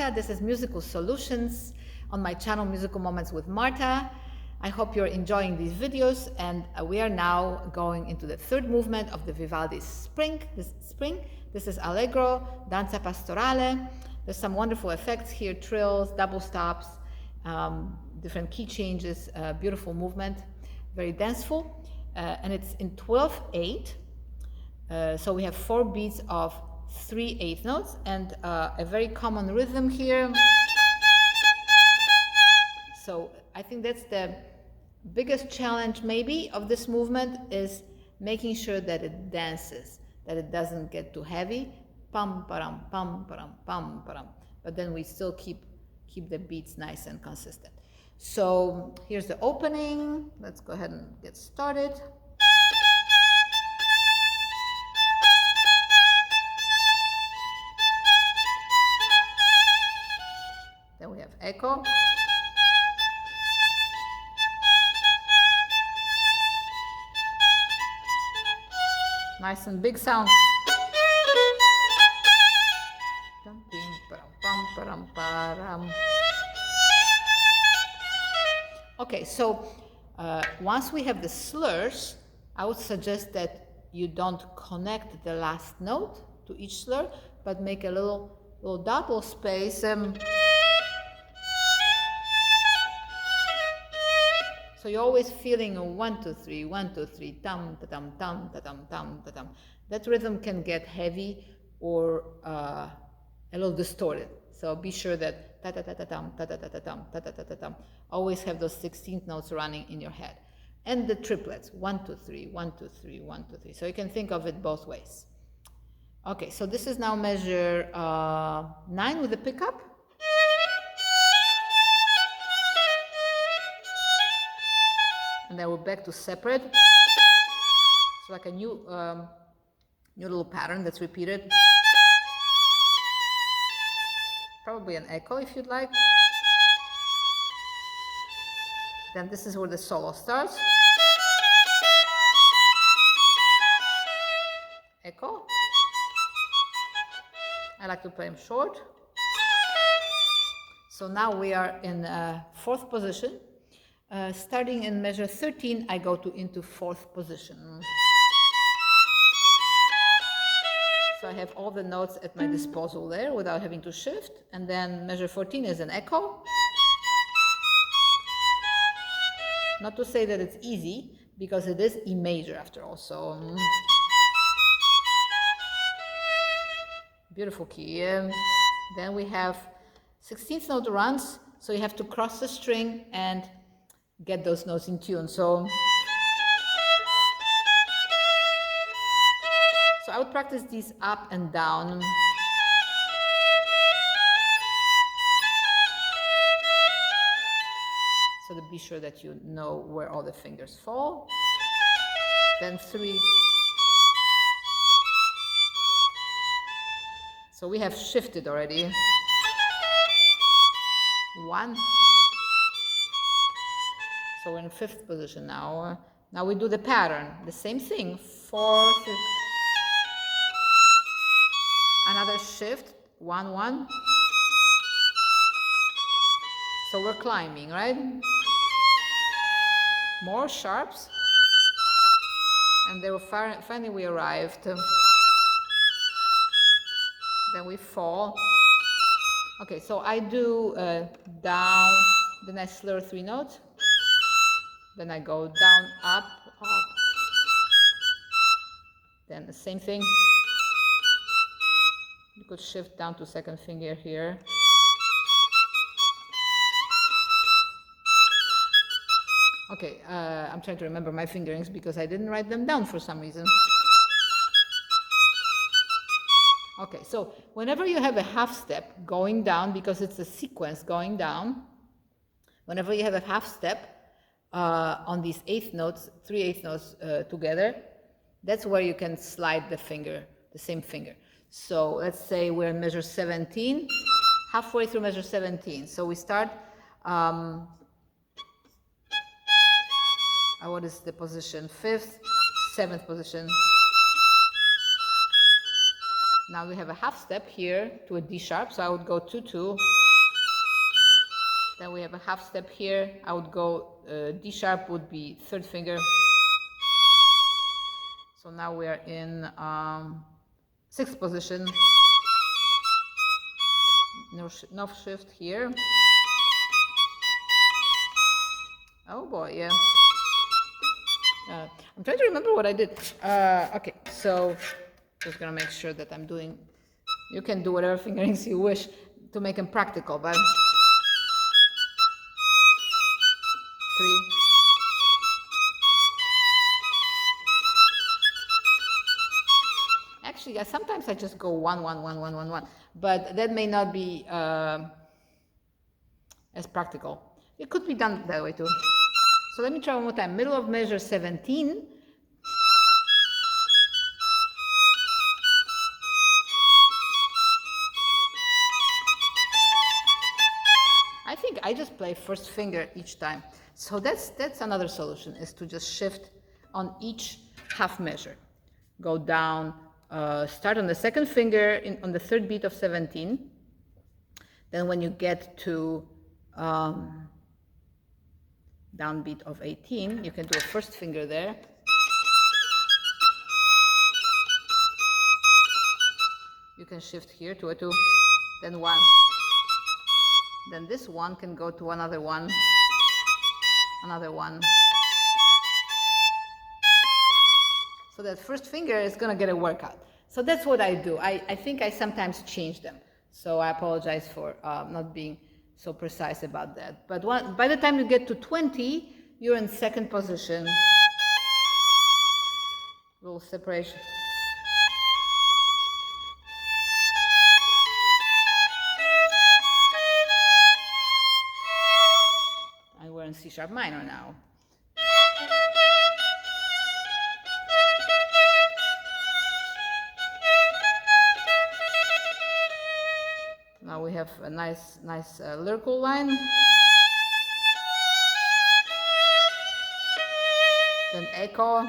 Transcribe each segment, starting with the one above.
Marta. This is Musical Solutions on my channel Musical Moments with Marta. I hope you're enjoying these videos, and we are now going into the third movement of the Vivaldi's spring. This is Allegro, Danza Pastorale. There's some wonderful effects here, trills, double stops, different key changes, beautiful movement, very danceful, and it's in 12/8. So we have 4 beats of 3/8 notes and a very common rhythm here. So I think that's the biggest challenge maybe of this movement, is making sure that it dances, that it doesn't get too heavy. Pam param pam param pam param. But then we still keep the beats nice and consistent. So here's the opening. Let's go ahead and get started. Then we have echo. Nice and big sound. Okay, so once we have the slurs, I would suggest that you don't connect the last note to each slur, but make a little dot, little space. So you're always feeling a 1, 2, 3, 1, 2, 3, tam, ta, tam, tam, ta, tam, tam, ta, tam. That rhythm can get heavy or a little distorted. So be sure that ta ta ta ta tam, ta ta ta ta tam, ta ta ta ta tam. Always have those 16th notes running in your head. And the triplets, 1, 2, 3, 1, 2, 3, 1, 2, 3. So you can think of it both ways. Okay, so this is now measure 9 with the pickup. And then we're back to separate. It's like a new little pattern that's repeated. Probably an echo if you'd like. Then this is where the solo starts. Echo. I like to play them short. So now we are in 4th position. Starting in measure 13, I go into 4th position. So I have all the notes at my disposal there without having to shift. And then measure 14 is an echo. Not to say that it's easy, because it is E major after all. So beautiful key. Then we have 16th note runs. So you have to cross the string and get those notes in tune. So I would practice these up and down. So to be sure that you know where all the fingers fall. Then 3. So we have shifted already. 1. So we're in 5th position now. Now we do the pattern, the same thing. 4, 6. Another shift, 1, 1. So we're climbing, right? More sharps. And there finally we arrived. Then we fall. Okay, so I do down, then I slur 3 notes. Then I go down, up, up. Then the same thing. You could shift down to 2nd finger here. Okay, I'm trying to remember my fingerings because I didn't write them down for some reason. Okay, so whenever you have a half step going down, because it's a sequence going down, whenever you have a half step on these 8th notes, 3/8 notes together, that's where you can slide the finger, the same finger. So let's say we're in measure 17, halfway through measure 17. So we start, what is the position? 5th, 7th position. Now we have a half step here to a D sharp, so I would go 2-2. Then we have a half step here. I would go D sharp would be third finger. So now we are in sixth position. No shift here. Oh boy, yeah. I'm trying to remember what I did. Okay, so just gonna make sure that I'm doing. You can do whatever fingerings you wish to make them practical, but 3. Actually, sometimes I just go 1, 1, 1, 1, 1, 1, but that may not be as practical. It could be done that way too. So let me try one more time. Middle of measure 17. I think I just play first finger each time. So that's another solution, is to just shift on each half measure. Go down, start on the second finger on the third beat of 17. Then when you get to downbeat of 18, you can do a first finger there. You can shift here to a 2, then 1. Then this one can go to another 1, another 1. So that first finger is going to get a workout. So that's what I do. I think I sometimes change them. So I apologize for not being so precise about that. But by the time you get to 20, you're in second position. Little separation. And we're in C sharp minor now. Now we have a nice lyrical line. Then echo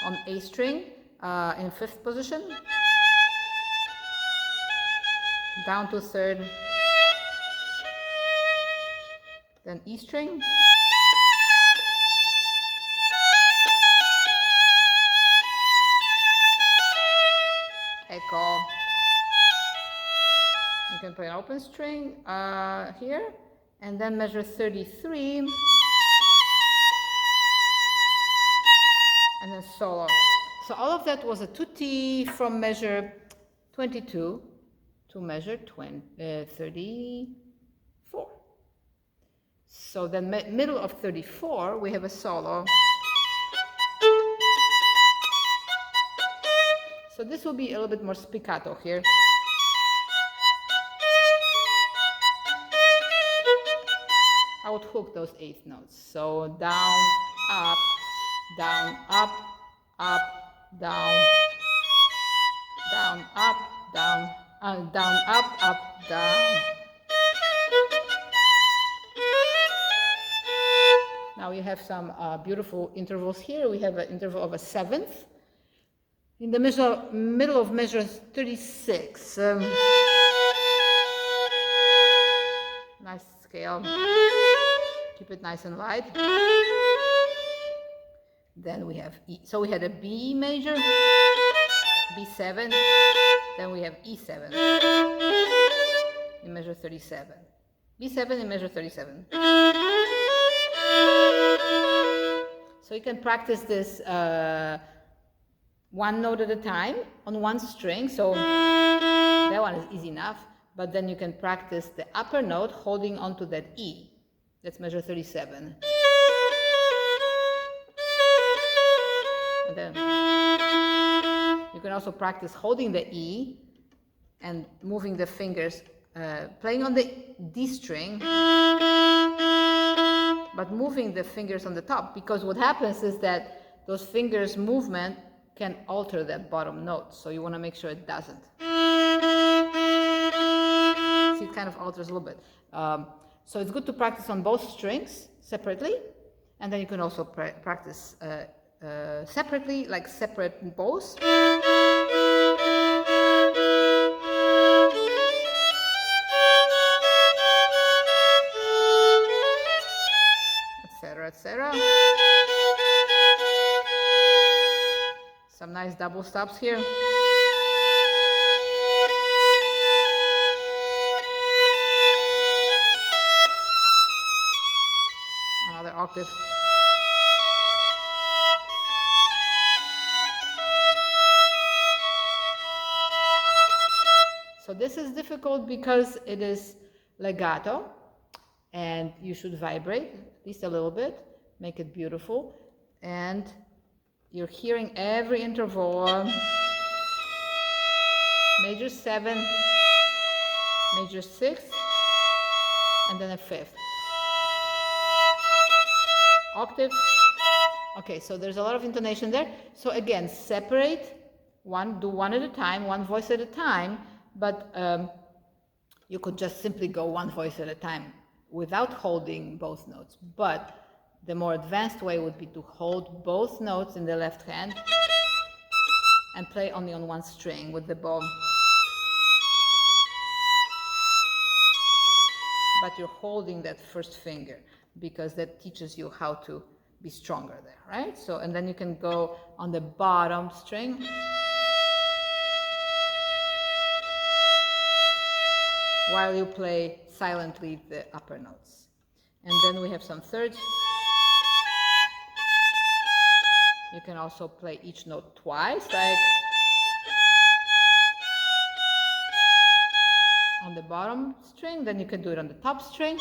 on A string in fifth position. Down to third. Then E string. Echo. You can play an open string here, and then measure 33, and then solo. So all of that was a tutti from measure 22 to measure 34. So then middle of 34, we have a solo. So this will be a little bit more spiccato here. I would hook those eighth notes. So down, up, down, up, up, down, down, up, down, down, up, down. Now we have some beautiful intervals here. We have an interval of a seventh. In the middle of measure 36. Nice scale. Keep it nice and light. Then we have E. So we had a B major, B7, then we have E7 in measure 37. B7 in measure 37. So you can practice this one note at a time on one string. So that one is easy enough. But then you can practice the upper note holding onto that E. That's measure 37. And then you can also practice holding the E and moving the fingers, playing on the D string, but moving the fingers on the top, because what happens is that those fingers' movement can alter that bottom note. So you want to make sure it doesn't. See, it kind of alters a little bit. So it's good to practice on both strings separately, and then you can also practice separately, like separate bows. etc. Some nice double stops here. Another octave. So this is difficult because it is legato, and you should vibrate at least a little bit, make it beautiful, and you're hearing every interval. Major 7, major 6, and then a 5th. Octave. Okay, so there's a lot of intonation there. So again, separate, do one at a time, one voice at a time, but you could just simply go one voice at a time without holding both notes. But the more advanced way would be to hold both notes in the left hand and play only on one string with the bow. But you're holding that first finger because that teaches you how to be stronger there, right? So, and then you can go on the bottom string. While you play silently the upper notes. And then we have some thirds. You can also play each note twice, like on the bottom string, then you can do it on the top string.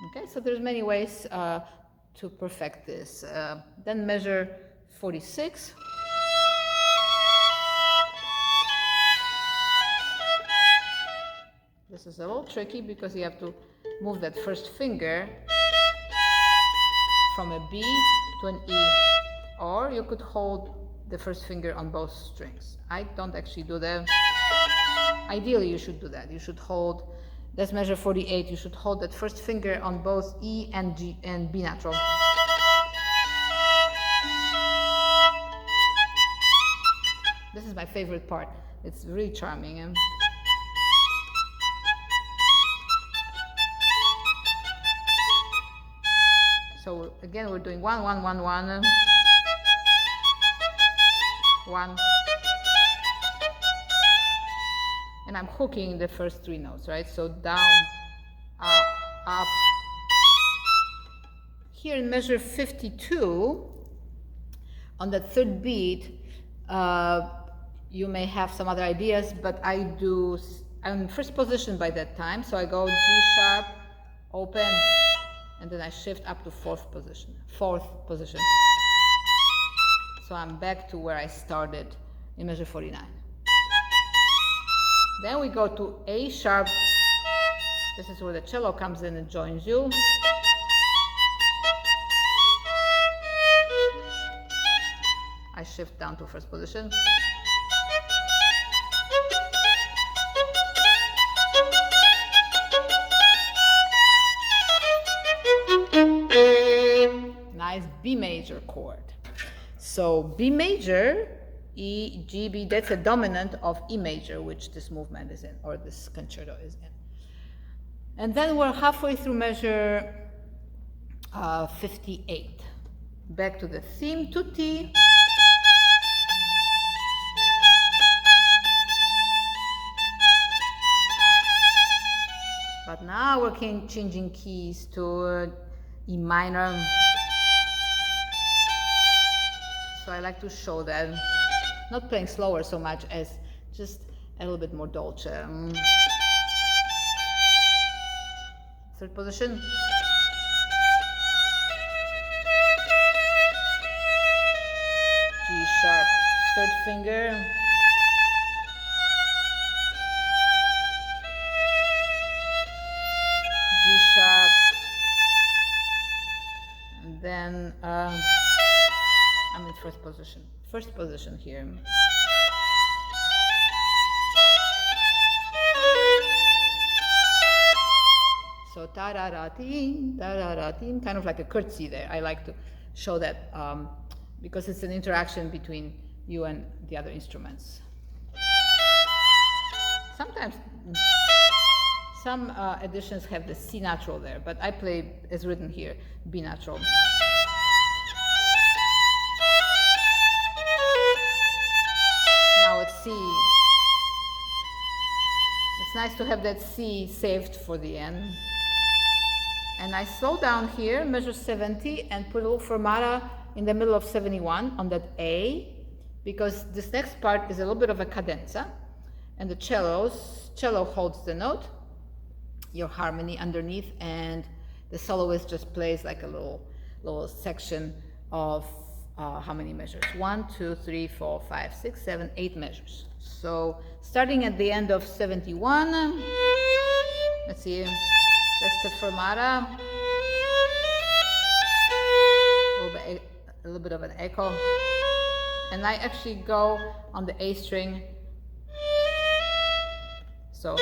Okay, so there's many ways to perfect this. Then measure 46. This is a little tricky because you have to move that first finger from a B to an E, or you could hold the first finger on both strings. I don't actually do that. Ideally, you should do that. You should hold, let's measure 48, you should hold that first finger on both E and G and B natural. This is my favorite part. It's really charming. So again, we're doing 1, 1, 1, 1, 1, and I'm hooking the first 3 notes, right? So down, up, up. Here in measure 52, on the third beat, you may have some other ideas, but I'm in first position by that time, so I go G sharp, open, and then I shift up to fourth position. So I'm back to where I started in measure 49. Then we go to A sharp. This is where the cello comes in and joins you. I shift down to first position. Nice B major chord. So B major, E, G, B, that's a dominant of E major, which this movement is in, or this concerto is in. And then we're halfway through measure 58. Back to the theme, tutti. But now we're changing keys to E minor. So I like to show that, not playing slower so much as just a little bit more dolce. Third position. G sharp, third finger. G sharp. And then I'm in first position. First position here. So ta-ra-ra-tin, kind of like a curtsy there. I like to show that because it's an interaction between you and the other Some editions have the C natural there, but I play as written here, B natural. Now it's C. It's nice to have that C saved for the end. And I slow down here, measure 70, and put a little fermata in the middle of 71 on that A, because this next part is a little bit of a cadenza, and the cello holds the note, your harmony underneath, and the soloist just plays like a little section of how many measures? 1, 2, 3, 4, 5, 6, 7, 8 measures. So starting at the end of 71, let's see, that's the fermata, a little bit of an echo, and I actually go on the A string, so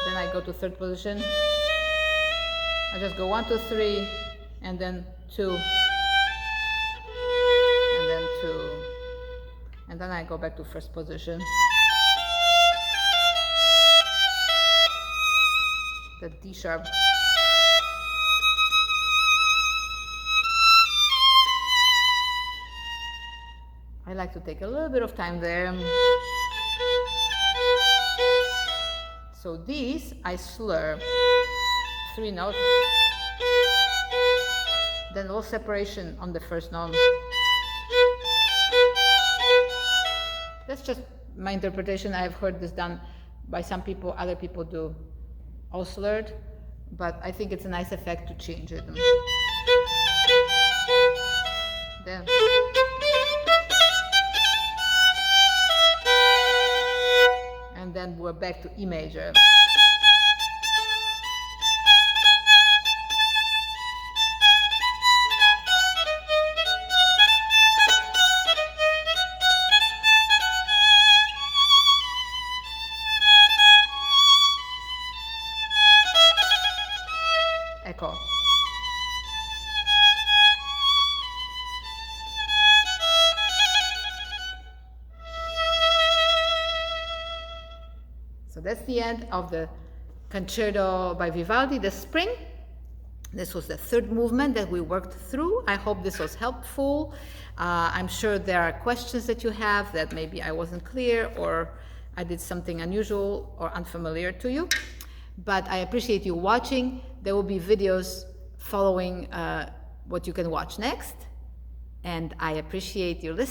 then I go to third position. I just go 1, 2, 3, and then 2, and then 2, and then I go back to first position. The D sharp. I like to take a little bit of time there. So these I slur, 3 notes, then a little separation on the first note. That's just my interpretation. I've heard this done by some people, other people do all slurred, but I think it's a nice effect to change it. Then and then we're back to E major. Echo. So that's the end of the concerto by Vivaldi, the Spring. This was the third movement that we worked through. I hope this was helpful. I'm sure there are questions that you have that maybe I wasn't clear or I did something unusual or unfamiliar to you. But I appreciate you watching. There will be videos following what you can watch next. And I appreciate you listening.